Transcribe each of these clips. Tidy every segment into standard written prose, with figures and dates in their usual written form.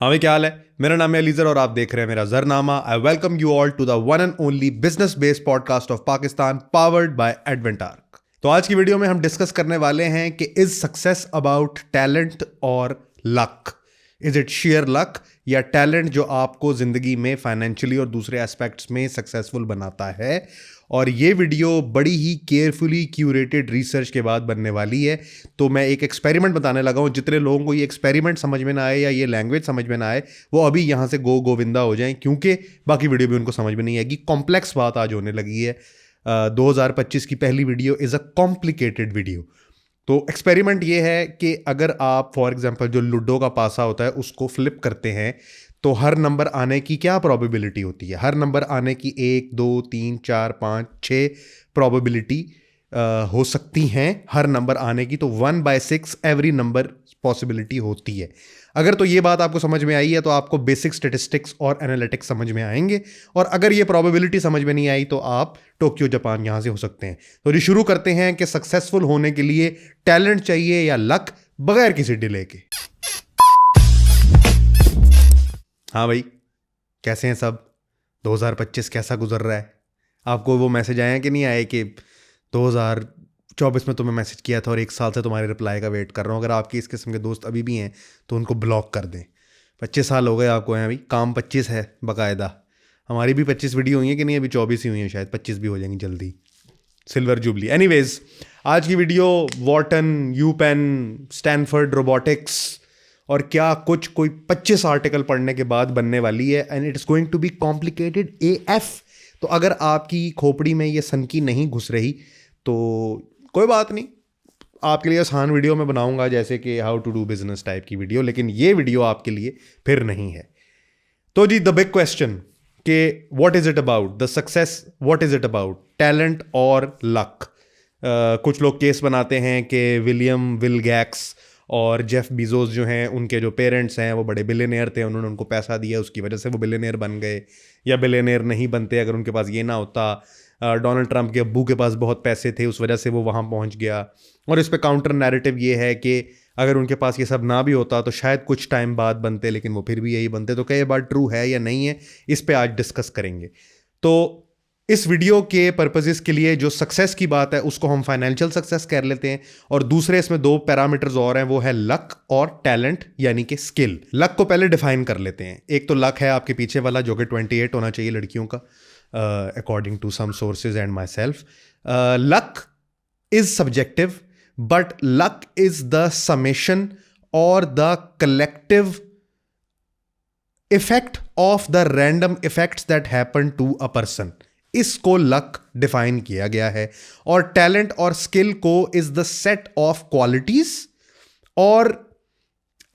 हाँ भाई, क्या हाल है। मेरा नाम है अलीजर और आप देख रहे हैं मेरा जरनामा। I welcome you all to the one and only business based podcast of Pakistan, powered by Adventark. तो आज की वीडियो में हम डिस्कस करने वाले हैं कि इज सक्सेस अबाउट टैलेंट और luck. Is it share luck या टैलेंट जो आपको जिंदगी में फाइनेंशियली और दूसरे एस्पेक्ट्स में सक्सेसफुल बनाता है। और ये वीडियो बड़ी ही केयरफुली क्यूरेटेड रिसर्च के बाद बनने वाली है। तो मैं एक एक्सपेरिमेंट बताने लगा हूँ। जितने लोगों को ये एक्सपेरिमेंट समझ में ना आए या ये लैंग्वेज समझ में ना आए, वो अभी यहाँ से गोविंदा हो जाएं, क्योंकि बाकी वीडियो भी उनको समझ में नहीं आएगी। कॉम्प्लेक्स बात आज होने लगी है। 2025 की पहली video is a complicated video. तो एक्सपेरिमेंट ये है कि अगर आप फॉर एग्जांपल जो लूडो का पासा होता है उसको फ्लिप करते हैं तो हर नंबर आने की क्या प्रोबेबिलिटी होती है। हर नंबर आने की 1 2 3 4 5 6 प्रोबेबिलिटी हो सकती हैं हर नंबर आने की। तो 1/6 एवरी नंबर पॉसिबिलिटी होती है। अगर तो ये बात आपको समझ में आई है तो आपको बेसिक स्टेटिस्टिक्स और एनालिटिक्स समझ में आएंगे। और अगर ये प्रोबेबिलिटी समझ में नहीं आई तो आप टोक्यो जापान यहाँ से हो सकते हैं। तो ये शुरू करते हैं कि सक्सेसफुल होने के लिए टैलेंट चाहिए या लक, बगैर किसी डिले के। हाँ भाई, कैसे हैं सब। 2025 कैसा गुजर रहा है। आपको वो मैसेज आया कि नहीं आए कि 2024 में तुम्हें मैसेज किया था और 1 साल से तुम्हारे रिप्लाई का वेट कर रहा हूँ। अगर आपके इस किस्म के दोस्त अभी भी हैं तो उनको ब्लॉक कर दें। 25 साल हो गए आपको हैं अभी, काम 25 है बाकायदा। हमारी भी 25 वीडियो हुई है कि नहीं, अभी 24 ही हुई हैं, शायद 25 भी हो जाएंगी जल्दी। Silver jubilee. एनीवेज, आज की video Wharton, UPenn, Stanford robotics और क्या कुछ कोई 25 आर्टिकल पढ़ने के बाद बनने वाली है। And it is going to be complicated AF। तो अगर आपकी खोपड़ी में ये सनकी नहीं घुस रही तो कोई बात नहीं, आपके लिए आसान वीडियो मैं बनाऊंगा, जैसे कि how to do business type की वीडियो। लेकिन ये वीडियो आपके लिए फिर नहीं है। तो जी, द बिग क्वेश्चन कि what is it about the success, what is it about talent और लक। कुछ लोग केस बनाते हैं कि विल गैट्स और जेफ बीजोस जो हैं, उनके जो पेरेंट्स हैं वो बड़े बिलियनियर थे, उन्होंने उनको पैसा दिया, उसकी वजह से वो बिलियनियर बन गए। या बिलियनियर नहीं बनते अगर उनके पास ये ना होता। डोनाल्ड ट्रंप के अब्बू के पास बहुत पैसे थे, उस वजह से वो वहाँ पहुँच गया। और इस पे काउंटर नैरेटिव ये है कि अगर उनके पास ये सब ना भी होता तो शायद कुछ टाइम बाद बनते, लेकिन वो फिर भी यही बनते। तो क्या ये बात ट्रू है या नहीं है, इस पे आज डिस्कस करेंगे। तो इस वीडियो के पर्पसेस के लिए जो सक्सेस की बात है उसको हम फाइनेंशियल सक्सेस कर लेते हैं, और दूसरे इसमें 2 पैरामीटर्स और हैं, वो है लक और टैलेंट यानी कि स्किल। लक को पहले डिफाइन कर लेते हैं। एक तो लक है आपके पीछे वाला जो कि 28 होना चाहिए लड़कियों का, according to some sources and myself. Luck is subjective, but luck is the summation और the collective effect of the random effects that happen to a person. इसको लक डिफाइन किया गया है। और टैलेंट और स्किल को is the set of qualities और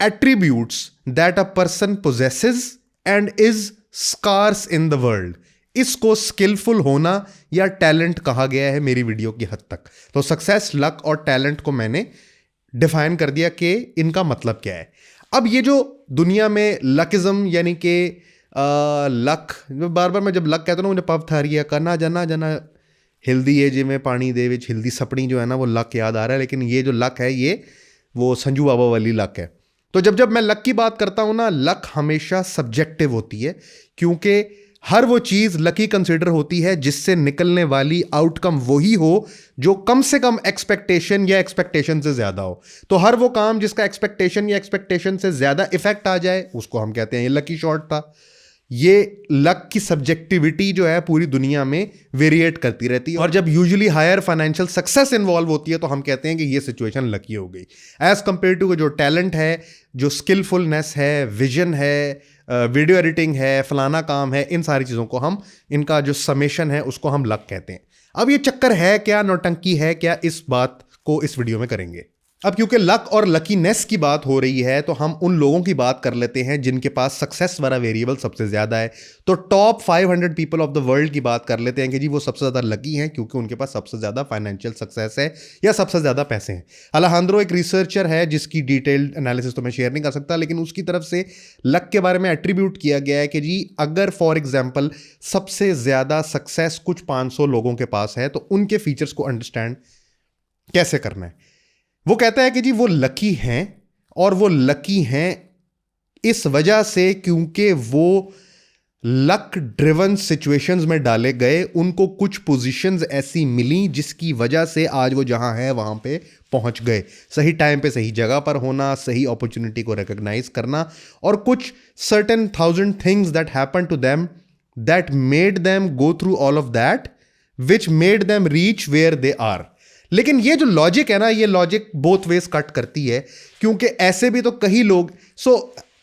attributes that a person possesses and is scarce in the world. इसको skillful होना या टैलेंट कहा गया है मेरी वीडियो की हद तक। तो सक्सेस, लक और टैलेंट को मैंने डिफाइन कर दिया कि इनका मतलब क्या है। अब ये जो दुनिया में लकिज्म यानी कि लक, बार बार मैं जब लक कहता हूँ मुझे पव थारिया करना जना हिल्दी है जिमें पानी दे विच हिल्दी सपनी, जो है ना वो लक याद आ रहा है। लेकिन ये जो लक है ये वो संजू बाबा वाली लक है। तो जब जब मैं लक की बात करता हूँ ना, लक हमेशा सब्जेक्टिव होती है, क्योंकि हर वो चीज़ लकी कंसिडर होती है जिससे निकलने वाली आउटकम वही हो जो कम से कम एक्सपेक्टेशन या एक्सपेक्टेशन से ज़्यादा हो। तो हर वो काम जिसका एक्सपेक्टेशन या एक्सपेक्टेशन से ज़्यादा इफेक्ट आ जाए उसको हम कहते हैं ये लकी शॉट था। ये लक की सब्जेक्टिविटी जो है पूरी दुनिया में वेरिएट करती रहती है। और जब usually higher financial success involve होती है तो हम कहते हैं कि ये सिचुएशन लकी हो गई, एज कंपेयर टू जो टैलेंट है, जो स्किलफुलनेस है, विजन है, वीडियो एडिटिंग है, फलाना काम है, इन सारी चीज़ों को हम, इनका जो समेशन है उसको हम लक कहते हैं। अब ये चक्कर है क्या, नौटंकी है क्या, इस बात को इस वीडियो में करेंगे। अब क्योंकि लक और लकीनेस की बात हो रही है तो हम उन लोगों की बात कर लेते हैं जिनके पास सक्सेस वाला वेरिएबल सबसे ज़्यादा है। तो top 500 people of the world की बात कर लेते हैं कि जी वो सबसे ज़्यादा लकी हैं क्योंकि उनके पास सबसे ज़्यादा फाइनेंशियल सक्सेस है या सबसे ज़्यादा पैसे हैं। अलejandro एक रिसर्चर है जिसकी डिटेल्ड एनालिसिस तो मैं शेयर नहीं कर सकता, लेकिन उसकी तरफ से लक के बारे में एट्रीब्यूट किया गया है कि जी अगर फॉर एग्जाम्पल सबसे ज़्यादा सक्सेस कुछ 500 लोगों के पास है तो उनके फीचर्स को अंडरस्टैंड कैसे करना है। वो कहता है कि जी वो लकी हैं, और वो लकी हैं इस वजह से क्योंकि वो लक ड्रिवन सिचुएशंस में डाले गए, उनको कुछ पोजीशंस ऐसी मिली जिसकी वजह से आज वो जहां है वहां पे पहुंच गए। सही टाइम पे सही जगह पर होना, सही अपॉर्चुनिटी को रिकॉग्नाइज करना, और कुछ certain 1000 things that happen to them that made them go through all of that which made them reach where they are. लेकिन ये जो लॉजिक है ना, ये लॉजिक बोथ वेज कट करती है, क्योंकि ऐसे भी तो कई लोग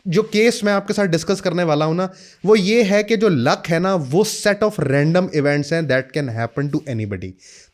जो केस मैं आपके साथ डिस्कस करने वाला हूं ना, वो ये है कि जो लक है ना, वो सेट ऑफ रैंडम इवेंट्स हैं that can happen to anybody.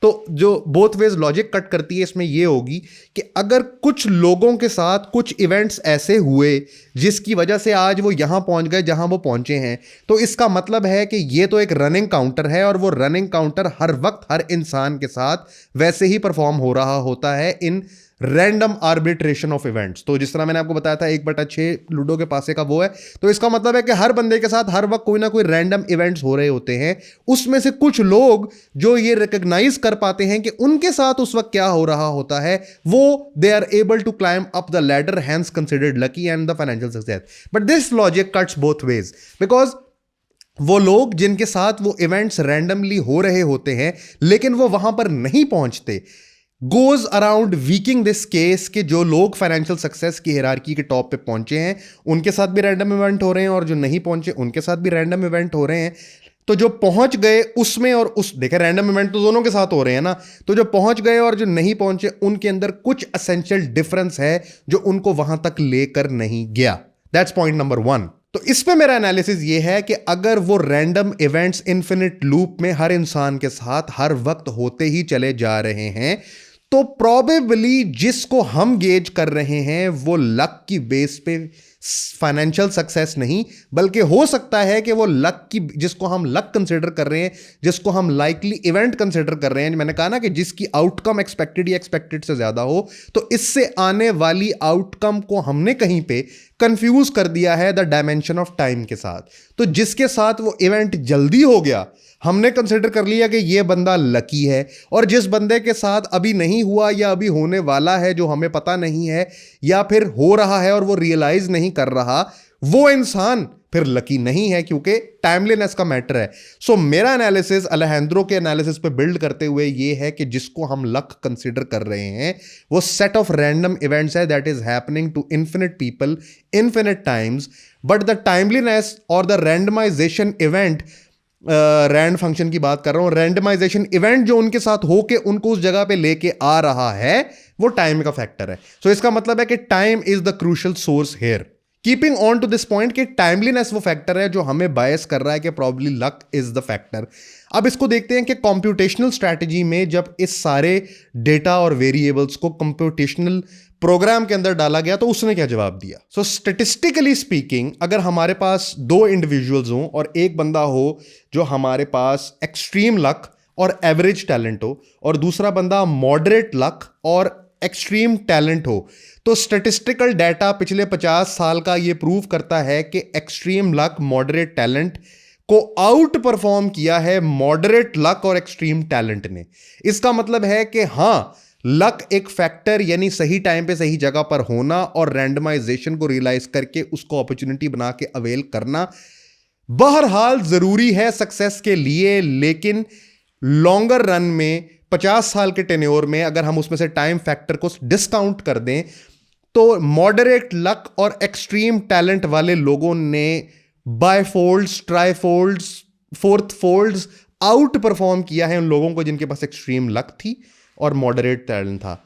तो जो बोथ वेज लॉजिक कट करती है इसमें ये होगी कि अगर कुछ लोगों के साथ कुछ इवेंट्स ऐसे हुए जिसकी वजह से आज वो यहां पहुंच गए जहां वो पहुंचे हैं, तो इसका मतलब है कि ये तो एक रनिंग काउंटर है, और वो रनिंग काउंटर हर वक्त हर इंसान के साथ वैसे ही परफॉर्म हो रहा होता है in random arbitration of events. तो जिस तरह मैंने आपको बताया था 1/6 लूडो के पासे का वो है, तो इसका मतलब है कि हर बंदे के साथ हर वक्त कोई ना कोई रैंडम इवेंट्स हो रहे होते हैं। उसमें से कुछ लोग जो ये रिकॉग्नाइज कर पाते हैं कि उनके साथ उस वक्त क्या हो रहा होता है, वो they are able to climb up the ladder, hence considered lucky and the financial success. But this logic cuts both ways, because वो लोग जिनके साथ वो इवेंट्स रैंडमली हो रहे होते हैं लेकिन वो वहां पर नहीं पहुंचते, गोज अराउंड वीकिंग दिस केस कि जो लोग फाइनेंशियल सक्सेस की हायरार्की के टॉप पे पहुंचे हैं उनके साथ भी रैंडम इवेंट हो रहे हैं, और जो नहीं पहुंचे उनके साथ भी रैंडम इवेंट हो रहे हैं। तो जो पहुंच गए उसमें और उस देखे रैंडम इवेंट तो दोनों के साथ हो रहे हैं ना, तो जो पहुंच गए और जो नहीं पहुंचे उनके अंदर कुछ एसेंशियल डिफरेंस है जो उनको वहां तक लेकर नहीं गया। That's point number 1। तो इस पे मेरा एनालिसिस ये है कि अगर वो रैंडम इवेंट्स इन्फिनिट लूप में हर इंसान के साथ हर वक्त होते ही चले जा रहे हैं, तो प्रोबेबली जिसको हम गेज कर रहे हैं वो लक की बेस पे फाइनेंशियल सक्सेस नहीं, बल्कि हो सकता है कि वो लक की, जिसको हम लक कंसिडर कर रहे हैं, जिसको हम लाइकली इवेंट कंसिडर कर रहे हैं, मैंने कहा ना कि जिसकी आउटकम एक्सपेक्टेड या एक्सपेक्टेड से ज्यादा हो, तो इससे आने वाली आउटकम को हमने कहीं पे कंफ्यूज कर दिया है द डायमेंशन ऑफ टाइम के साथ। तो जिसके साथ वो इवेंट जल्दी हो गया हमने कंसिडर कर लिया कि ये बंदा लकी है, और जिस बंदे के साथ अभी नहीं हुआ या अभी होने वाला है जो हमें पता नहीं है या फिर हो रहा है और वो रियलाइज नहीं कर रहा, वो इंसान फिर लकी नहीं है, क्योंकि टाइमलीनेस का मैटर है। सो मेरा एनालिसिस अलेजेंड्रो के एनालिसिस पे बिल्ड करते हुए ये है कि जिसको हम लक कंसिडर कर रहे हैं वो सेट ऑफ रैंडम इवेंट्स है that is happening to infinite people infinite times, but the timeliness और the randomization event, rand function की बात कर रहा हूं, रैंडमाइजेशन इवेंट जो उनके साथ होके उनको उस जगह पे लेके आ रहा है वो टाइम का फैक्टर है। सो इसका मतलब है कि time is the crucial source here. Keeping on to this point कि टाइमलीनेस वो फैक्टर है जो हमें बायस कर रहा है कि probably luck is the factor. अब इसको देखते हैं कि कंप्यूटेशनल स्ट्रैटेजी में जब इस सारे डेटा और वेरिएबल्स को कंप्यूटेशनल प्रोग्राम के अंदर डाला गया तो उसने क्या जवाब दिया। सो स्टेटिस्टिकली स्पीकिंग, अगर हमारे पास 2 इंडिविजुअल्स हों और एक बंदा हो जो हमारे पास एक्सट्रीम लक और एवरेज टैलेंट हो, और दूसरा बंदा मॉडरेट लक और एक्सट्रीम टैलेंट हो, तो स्टैटिस्टिकल डाटा पिछले 50 साल का ये प्रूव करता है कि एक्सट्रीम लक मॉडरेट टैलेंट को आउट परफॉर्म किया है मॉडरेट लक और एक्सट्रीम टैलेंट ने। इसका मतलब है कि हां, लक एक फैक्टर यानी सही टाइम पे सही जगह पर होना और रैंडमाइजेशन को रियलाइज करके उसको अपॉर्चुनिटी बना के अवेल करना बहरहाल जरूरी है सक्सेस के लिए, लेकिन लॉन्गर रन में 50 साल के टेन्योर में अगर हम उसमें से टाइम फैक्टर को डिस्काउंट कर दें तो मॉडरेट लक और एक्सट्रीम टैलेंट वाले लोगों ने बायफोल्ड्स, ट्राईफोल्ड्स, फोर्थ फोल्ड्स आउट परफॉर्म किया है उन लोगों को जिनके पास एक्सट्रीम लक थी और मॉडरेट टैलेंट था।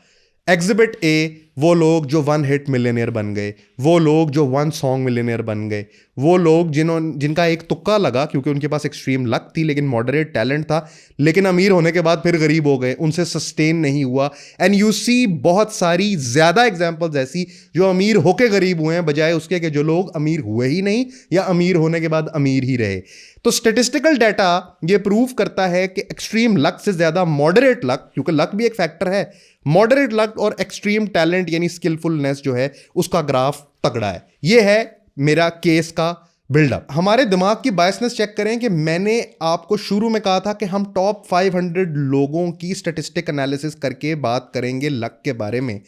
एग्जिबिट ए, वो लोग जो 1 हिट मिलियनियर बन गए, वो लोग जो 1 सॉन्ग मिलियनियर बन गए, वो लोग जिनका एक तुक्का लगा क्योंकि उनके पास एक्सट्रीम लक थी लेकिन मॉडरेट टैलेंट था, लेकिन अमीर होने के बाद फिर गरीब हो गए, उनसे सस्टेन नहीं हुआ। एंड यू सी बहुत सारी ज़्यादा एग्जाम्पल्स ऐसी जो अमीर होके गरीब हुए हैं बजाय उसके कि जो लोग अमीर हुए ही नहीं या अमीर होने के बाद अमीर ही रहे। तो स्टेटिस्टिकल डाटा ये प्रूव करता है कि एक्सट्रीम लक से ज़्यादा मॉडरेट लक, क्योंकि लक भी एक फैक्टर है, मॉडरेट लक और एक्सट्रीम टैलेंट यानी स्किलफुलनेस जो है उसका ग्राफ तगड़ा है। ये है मेरा केस का बिल्डअप। हमारे दिमाग की बायसनेस चेक करें कि मैंने आपको शुरू में कहा था कि हम टॉप 500 लोगों की स्टैटिस्टिक एनालिसिस करके बात करेंगे लक के बारे में।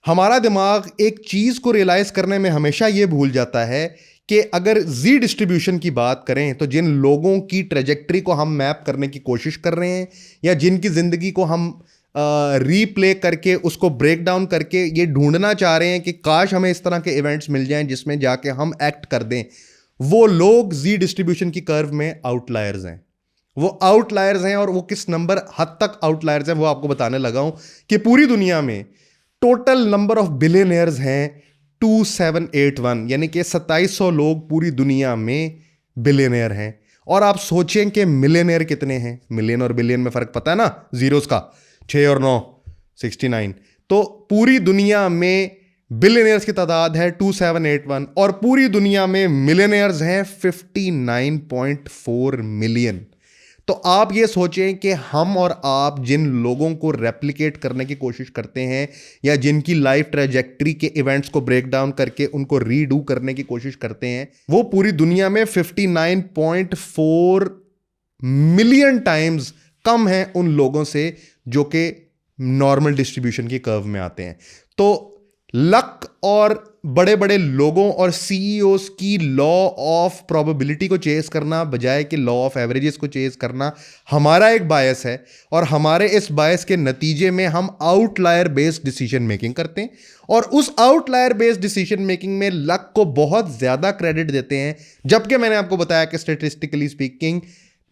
हमारा दिमाग एक चीज को रियलाइज करने में हमेशा ये भूल जाता है कि अगर जी डिस्ट्रीब्यूशन की बात करें तो जिन लोगों की ट्रेजेक्ट्री को हम मैप करने की कोशिश कर रहे हैं या जिनकी जिंदगी को हम रीप्ले करके उसको ब्रेक डाउन करके ये ढूंढना चाह रहे हैं कि काश हमें इस तरह के इवेंट्स मिल जाएं जिसमें जाके हम एक्ट कर दें, वो लोग जी डिस्ट्रीब्यूशन की कर्व में आउटलायर्स हैं। वो आउटलायर्स हैं और वो किस नंबर हद तक आउटलायर्स हैं वो आपको बताने लगा हूं कि पूरी दुनिया में टोटल नंबर ऑफ बिलियनियर्स हैं 2781, यानी कि 2700 लोग पूरी दुनिया में बिलियनियर हैं। और आप सोचें कि मिलियनियर कितने हैं? मिलियन और बिलियन में फर्क पता है ना, जीरोस का, 6 और 9 69। तो पूरी दुनिया में बिलियनियर्स की तादाद है 2781 और पूरी दुनिया में मिलियनियर्स हैं 59.4 मिलियन। तो आप ये सोचें कि हम और आप जिन लोगों को रेप्लिकेट करने की कोशिश करते हैं या जिनकी लाइफ ट्रेजेक्ट्री के इवेंट्स को ब्रेक डाउन करके उनको रीडू करने की कोशिश करते हैं, वो पूरी दुनिया में 59.4 मिलियन टाइम्स कम है उन लोगों से जो कि नॉर्मल डिस्ट्रीब्यूशन की कर्व में आते हैं। तो लक और बड़े बड़े लोगों और सीईओज की लॉ ऑफ प्रोबेबिलिटी को चेस करना बजाय कि लॉ ऑफ एवरेजेस को चेस करना हमारा एक बायस है, और हमारे इस बायस के नतीजे में हम आउटलायर बेस्ड डिसीजन मेकिंग करते हैं और उस आउटलायर बेस्ड डिसीजन मेकिंग में लक को बहुत ज्यादा क्रेडिट देते हैं, जबकि मैंने आपको बताया कि statistically speaking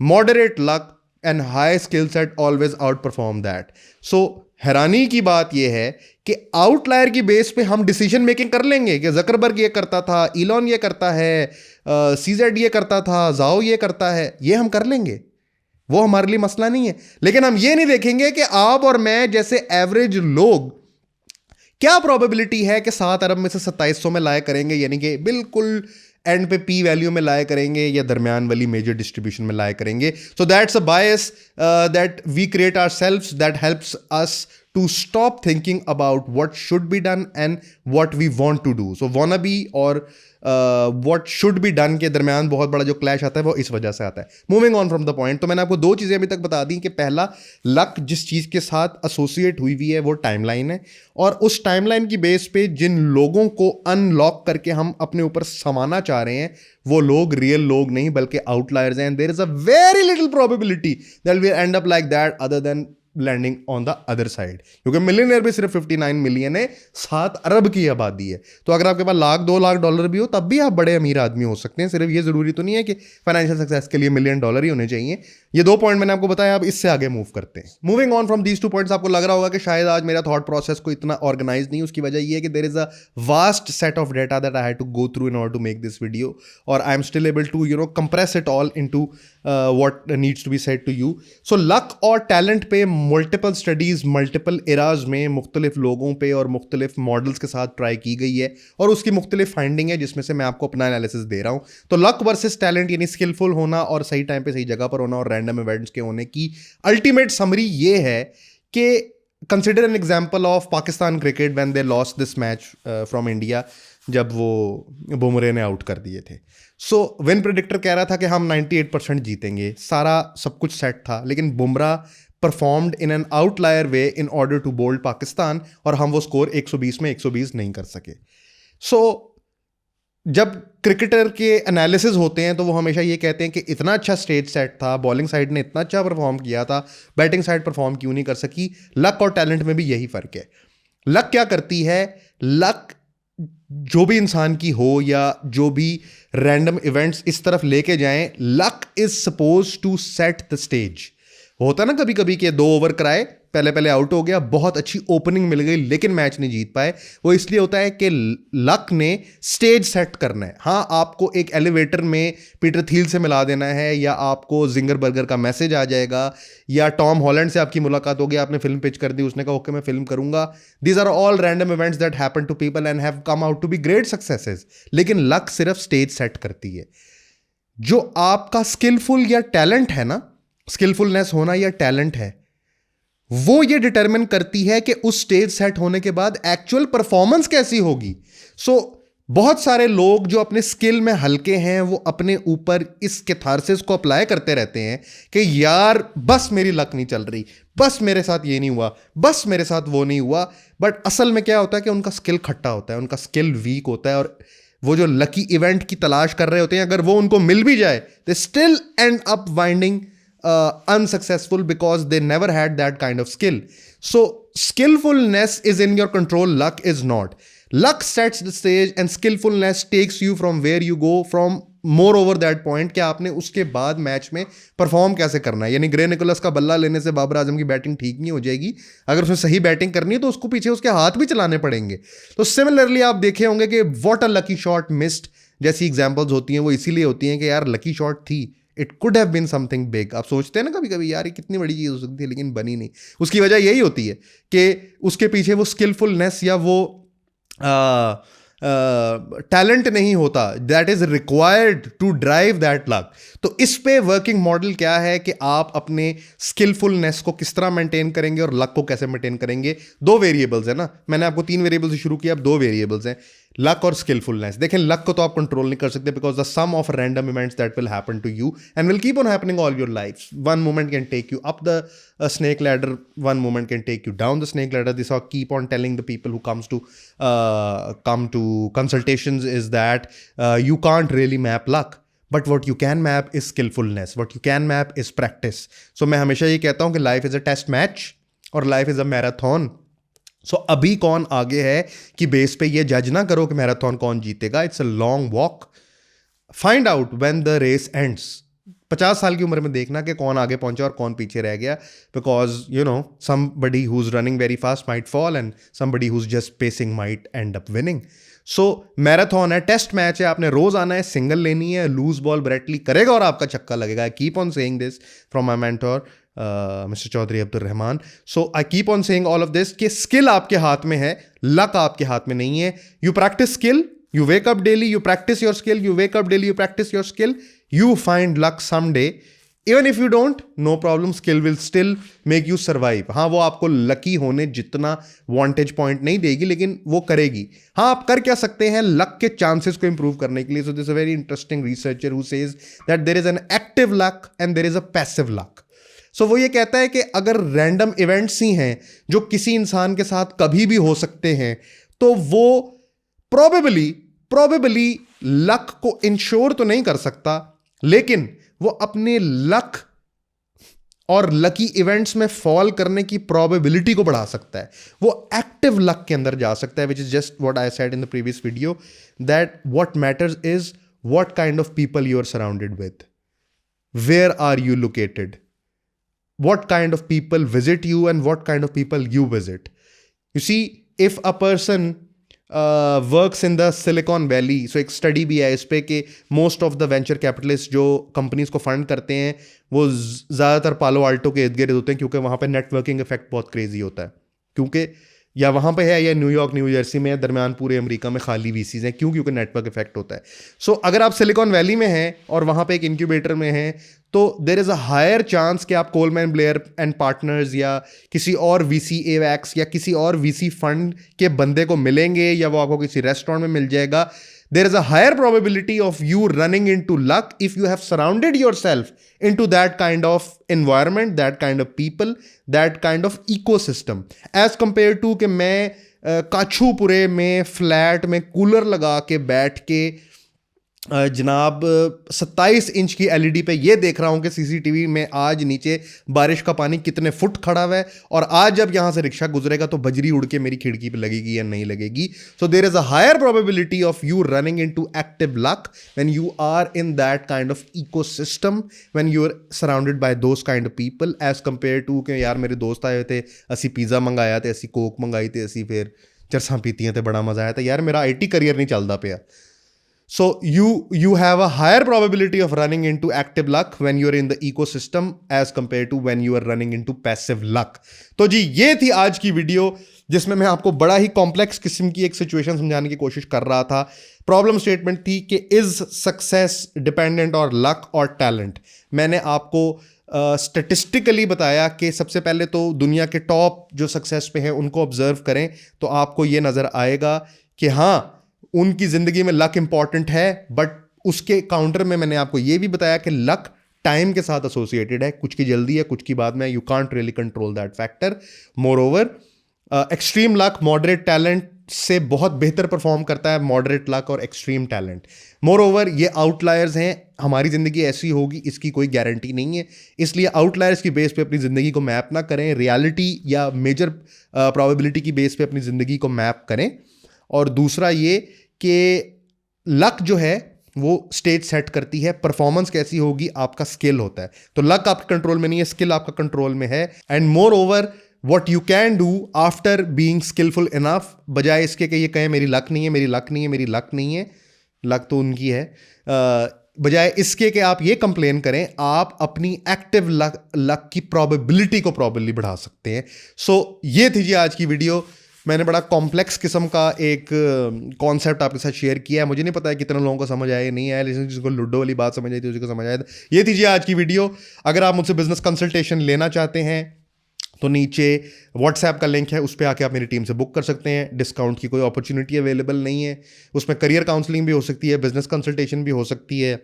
moderate luck and high skill set always outperform that. So हैरानी की बात यह है कि आउटलायर की बेस पे हम डिसीजन मेकिंग कर लेंगे कि जकरबर्ग ये करता था, इलॉन ये करता है, सीजेड ये करता था, जाओ ये करता है, ये हम कर लेंगे, वो हमारे लिए मसला नहीं है। लेकिन हम ये नहीं देखेंगे कि आप और मैं जैसे एवरेज लोग क्या प्रोबेबिलिटी है कि 7 अरब में से 2700 में लाया करेंगे, यानी कि बिल्कुल एंड पे पी वैल्यू में लाया करेंगे या दरमियान वाली मेजर डिस्ट्रीब्यूशन में लाया करेंगे। So that's a bias that we create ourselves that helps us to stop thinking about what should be done and what we want to do. So wanna be और what should be done के दरमियान बहुत बड़ा जो clash आता है वो इस वजह से आता है। Moving on from the point, तो मैंने आपको 2 चीज़ें अभी तक बता दी कि पहला, लक जिस चीज़ के साथ एसोसिएट हुई है वो टाइमलाइन है, और उस टाइमलाइन की बेस पे जिन लोगों को अनलॉक करके हम अपने ऊपर समाना चाह रहे हैं वो लोग रियल लोग नहीं बल्कि आउटलायर्स हैं। There is a very little probability that will end up like that other than landing on the other side, क्योंकि मिलियनियर भी सिर्फ 59 मिलियन है, 7 अरब की आबादी है। तो अगर आपके पास लाख 2 लाख डॉलर भी हो तब भी आप बड़े अमीर आदमी हो सकते हैं। सिर्फ ये जरूरी तो नहीं है कि फाइनेंशियल सक्सेस के लिए मिलियन डॉलर ही होने चाहिए। ये 2 पॉइंट मैंने आपको बताया, अब इससे आगे मूव करते हैं। Moving on from these 2 points, आपको लग रहा होगा कि शायद आज मेरा थॉट प्रोसेस को इतना ऑर्गेनाइज नहीं, उसकी वजह ये है कि there is a vast set of data that I had to go through in order to make this video, और I am still able to compress it all into what needs to be said to you. So luck और talent पे multiple studies multiple eras में मुख्तलिफ लोगों पे और मुख्तलिफ models के साथ ट्राई की गई है और उसकी मुख्तलिफ फाइंडिंग है जिसमें से मैं आपको अपना एनालिसिस दे रहा हूं। तो लक वर्सेस टैलेंट यानी स्किलफुल होना और सही टाइम पे सही जगह पर होना और रैंडम इवेंट्स के होने की अल्टीमेट समरी ये है कि consider an example of Pakistan cricket when they lost this match from India, जब वो बुमरे ने आउट कर दिए थे। सो विन प्रेडिक्टर कह रहा था कि हम 98% जीतेंगे, सारा सब कुछ सेट था, लेकिन Bumrah performed in an outlier way in order to bold Pakistan और हम वो स्कोर 120 में 120 नहीं कर सके। सो जब क्रिकेटर के एनालिसिस होते हैं तो वो हमेशा ये कहते हैं कि इतना अच्छा स्टेज सेट था, बॉलिंग साइड ने इतना अच्छा परफॉर्म किया था, बैटिंग साइड परफॉर्म क्यों नहीं कर सकी। लक और टैलेंट में भी यही फर्क है। लक क्या करती है? लक जो भी इंसान की हो या जो भी रैंडम इवेंट्स इस तरफ लेके जाएं, luck is suppose to set the stage. होता है ना कभी कभी कि 2 ओवर कराए, पहले पहले आउट हो गया, बहुत अच्छी ओपनिंग मिल गई लेकिन मैच नहीं जीत पाए। वो इसलिए होता है कि लक ने स्टेज सेट करना है। हाँ, आपको एक एलिवेटर में पीटर थील से मिला देना है, या आपको जिंगर बर्गर का मैसेज आ जाएगा, या टॉम हॉलैंड से आपकी मुलाकात होगी, आपने फिल्म पिच कर दी, उसने कहा ओके मैं फिल्म करूंगा। These are all random events that happen to people and have come out to be great successes. लेकिन लक सिर्फ स्टेज सेट करती है। जो आपका स्किलफुल या टैलेंट है ना, स्किलफुलनेस होना या टैलेंट है, वो ये डिटरमिन करती है कि उस स्टेज सेट होने के बाद एक्चुअल परफॉर्मेंस कैसी होगी। सो बहुत सारे लोग जो अपने स्किल में हल्के हैं वो अपने ऊपर इस कैथारसिस को अप्लाई करते रहते हैं कि यार बस मेरी लक नहीं चल रही, बस मेरे साथ ये नहीं हुआ, बस मेरे साथ वो नहीं हुआ। बट असल में क्या होता है कि उनका स्किल खट्टा होता है, उनका स्किल वीक होता है, और वो जो लकी इवेंट की तलाश कर रहे होते हैं, अगर वो उनको मिल भी जाए, they still and up winding unsuccessful because they never had that kind of skill. So skillfulness is in your control, luck is not. Luck sets the stage and skillfulness takes you from where you go from more over that point कि आपने उसके बाद match में perform कैसे करना है. यानी grey Nicholas का बल्ला लेने से बाबर आजम की बैटिंग ठीक नहीं हो जाएगी. अगर उसने सही बैटिंग करनी है तो उसको पीछे उसके हाथ भी चलाने पड़ेंगे. तो सिमिलरली आप देखे होंगे कि what a lucky shot missed जैसी एग्जांपल्स होती हैं, वो इसीलिए होती हैं कि यार लकी शॉट थी, it could have been something big. आप सोचते हैं ना कभी कभी यार ये कितनी बड़ी चीज़ हो सकती है, लेकिन बनी नहीं. उसकी वजह यही होती है कि उसके पीछे वो स्किलफुलनेस या वो टैलेंट नहीं होता that is required to drive that luck. तो इस पे वर्किंग मॉडल क्या है कि आप अपने स्किलफुलनेस को किस तरह मेंटेन करेंगे और लक को कैसे मेंटेन करेंगे. दो वेरिएबल्स है ना, मैंने आपको 3 वेरिएबल्स से शुरू किया, अब 2 वेरिएबल्स हैं, लक और स्किलफुलनेस. देखें लक को तो आप कंट्रोल नहीं कर सकते because the sum of random events that will happen to you and will keep on happening all your life. One moment can take you up the snake ladder, one moment can take you down the snake ladder. This I keep on telling the people who come to consultations is that you can't really map luck, but what you can map is skillfulness, what you can map is practice. So मैं हमेशा ये कहता हूँ कि life is a test match और life is a marathon. So अभी कौन आगे है कि बेस पे ये जज ना करो कि मैराथन कौन जीतेगा. It's a long walk. Find out when the race ends. 50 साल की उम्र में देखना कि कौन आगे पहुंचा और कौन पीछे रह गया, because you know somebody who is running very fast might fall and somebody who is just pacing might and up winning. So marathon है, टेस्ट मैच है, आपने रोज आना है, सिंगल लेनी है, लूज बॉल ब्रेटली करेगा और आपका छक्का लगेगा. I keep on saying this from my mentor mister Chaudhary Abdul Rahman. So I keep on saying all of this कि स्किल आपके हाथ में है, लक आपके हाथ में नहीं है. You practice skill, you wake up daily, you practice your skill, you wake up daily, you practice your skill, you find luck someday. Even if you don't, no problem, skill will still make you survive. हाँ, वो आपको lucky होने जितना vantage point नहीं देगी, लेकिन वो करेगी. हाँ, आप कर क्या सकते हैं लक के चांसेस को इंप्रूव करने के लिए. So this a very interesting researcher who says that there is an active luck and there is a passive luck. सो वो ये कहता है कि अगर रैंडम इवेंट्स ही हैं जो किसी इंसान के साथ कभी भी हो सकते हैं, तो वो probably लक को इंश्योर तो नहीं कर सकता, लेकिन वो अपने लक और लकी इवेंट्स में फॉल करने की प्रोबेबिलिटी को बढ़ा सकता है. वो एक्टिव लक के अंदर जा सकता है, which is just what I said in the previous video, that what matters is what kind of people you are surrounded with, where are you located, what kind of people visit you and what kind of people you visit. You see, if a person works in the Silicon Valley, so एक study भी है इस पे कि most of the venture capitalist जो companies को fund करते हैं वो ज़्यादातर पालो आल्टो के इर्द गिर्द होते हैं, क्योंकि वहाँ पे नेटवर्किंग इफेक्ट बहुत क्रेजी होता है. क्योंकि या वहाँ पे है या न्यूयॉर्क न्यू जर्सी में, दरमियान पूरे अमेरिका में खाली वीसीज हैं. क्यों? क्योंकि नेटवर्क इफेक्ट होता है. सो अगर आप सिलिकॉन वैली में हैं और वहाँ पे एक इंक्यूबेटर में हैं, तो there is a higher chance कि आप कोलमैन ब्लेयर एंड पार्टनर्स या किसी और वीसी एवैक्स या किसी और वीसी फंड के बंदे को मिलेंगे, या वो आपको किसी रेस्टोरेंट में मिल जाएगा. There is a higher probability of you running into luck if you have surrounded yourself into that kind of environment, that kind of people, that kind of ecosystem, as compared to कि मैं काछूपुरे में flat में cooler लगा के बैठ के जनाब 27 inch की एलईडी पे ये देख रहा हूँ कि सीसीटीवी में आज नीचे बारिश का पानी कितने फुट खड़ा हुआ है, और आज जब यहाँ से रिक्शा गुजरेगा तो बजरी उड़ के मेरी खिड़की पे लगेगी या नहीं लगेगी. So there is a higher probability of you running into active luck when you are in that kind of ecosystem, when you are surrounded by those kind of people, as compare to कि यार मेरे दोस्त आए थे, असी pizza मंगाया थे, असी कोक मंगाई थी, असी फिर चरसां पीतियां थे, बड़ा मजा आया था, यार मेरा आईटी करियर नहीं चलता पिया. So you have a higher probability of running into active luck when you're in the ecosystem as compared to when you are running into passive luck. तो जी ये थी आज की वीडियो जिसमें मैं आपको बड़ा ही कॉम्प्लेक्स किस्म की एक सिचुएशन समझाने की कोशिश कर रहा था. प्रॉब्लम स्टेटमेंट थी कि इज सक्सेस डिपेंडेंट और लक और टैलेंट. मैंने आपको स्टेटिस्टिकली बताया कि सबसे पहले तो दुनिया के टॉप जो सक्सेस पे हैं उनको ऑब्जर्व करें तो आपको ये नज़र आएगा कि हाँ उनकी ज़िंदगी में लक इंपॉर्टेंट है, बट उसके काउंटर में मैंने आपको ये भी बताया कि लक टाइम के साथ एसोसिएटेड है, कुछ की जल्दी है कुछ की बाद में, you can't really control that factor. More over extreme luck moderate talent से बहुत बेहतर परफॉर्म करता है मॉडरेट लक और एक्सट्रीम टैलेंट। मोर ओवर ये आउटलायर्स हैं, हमारी ज़िंदगी ऐसी होगी इसकी कोई गारंटी नहीं है, इसलिए आउटलायर्स की बेस पे अपनी ज़िंदगी को मैप ना करें, रियलिटी या मेजर प्रोबेबिलिटी की बेस पे अपनी ज़िंदगी को मैप करें। और दूसरा ये कि लक जो है वो स्टेज सेट करती है, परफॉर्मेंस कैसी होगी आपका स्किल होता है। तो लक आपके कंट्रोल में नहीं है, स्किल आपका कंट्रोल में है। And moreover what you can do after being skillful enough, बजाय इसके कि ये कहें मेरी लक नहीं है, मेरी लक नहीं है, मेरी लक नहीं है, लक तो उनकी है, बजाय इसके कि आप ये कंप्लेन करें, आप अपनी एक्टिव लक की प्रोबेबिलिटी को प्रॉबली बढ़ा सकते हैं। सो ये थी जी आज की वीडियो। मैंने बड़ा कॉम्प्लेक्स किस्म का एक कॉन्सेप्ट आपके साथ शेयर किया है, मुझे नहीं पता है कितने लोगों को समझ आया नहीं आया, लेकिन जिसको लूडो वाली बात समझ आई थी उसको समझ आया था। ये थी जी आज की वीडियो। अगर आप मुझसे बिजनेस कंसल्टेशन लेना चाहते हैं तो नीचे व्हाट्सएप का लिंक है, उस पर आके आप मेरी टीम से बुक कर सकते हैं। डिस्काउंट की कोई अपॉर्चुनिटी अवेलेबल नहीं है, उसमें करियर काउंसलिंग भी हो सकती है, बिजनेस कंसल्टेशन भी हो सकती है,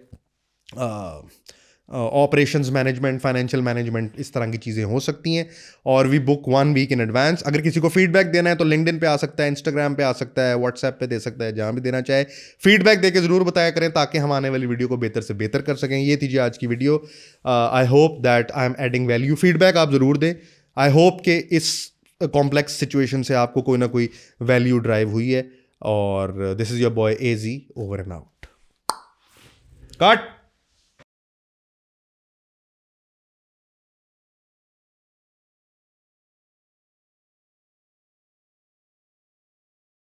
ऑपरेशंस मैनेजमेंट, फाइनेंशियल मैनेजमेंट, इस तरह की चीज़ें हो सकती हैं। और we book 1 week in advance. अगर किसी को फीडबैक देना है तो लिंक्डइन पे आ सकता है, इंस्टाग्राम पे आ सकता है, व्हाट्सएप पे दे सकता है, जहाँ भी देना चाहे फीडबैक दे के ज़रूर बताया करें ताकि हम आने वाली वीडियो को बेहतर से बेहतर कर सकें। ये थी आज की video. I hope that I am adding value. Feedback आप ज़रूर दें। आई होप कि इस कॉम्प्लेक्स सिचुएशन से आपको कोई ना कोई वैल्यू ड्राइव हुई है। और this is your boy AZ, over and out. Cut.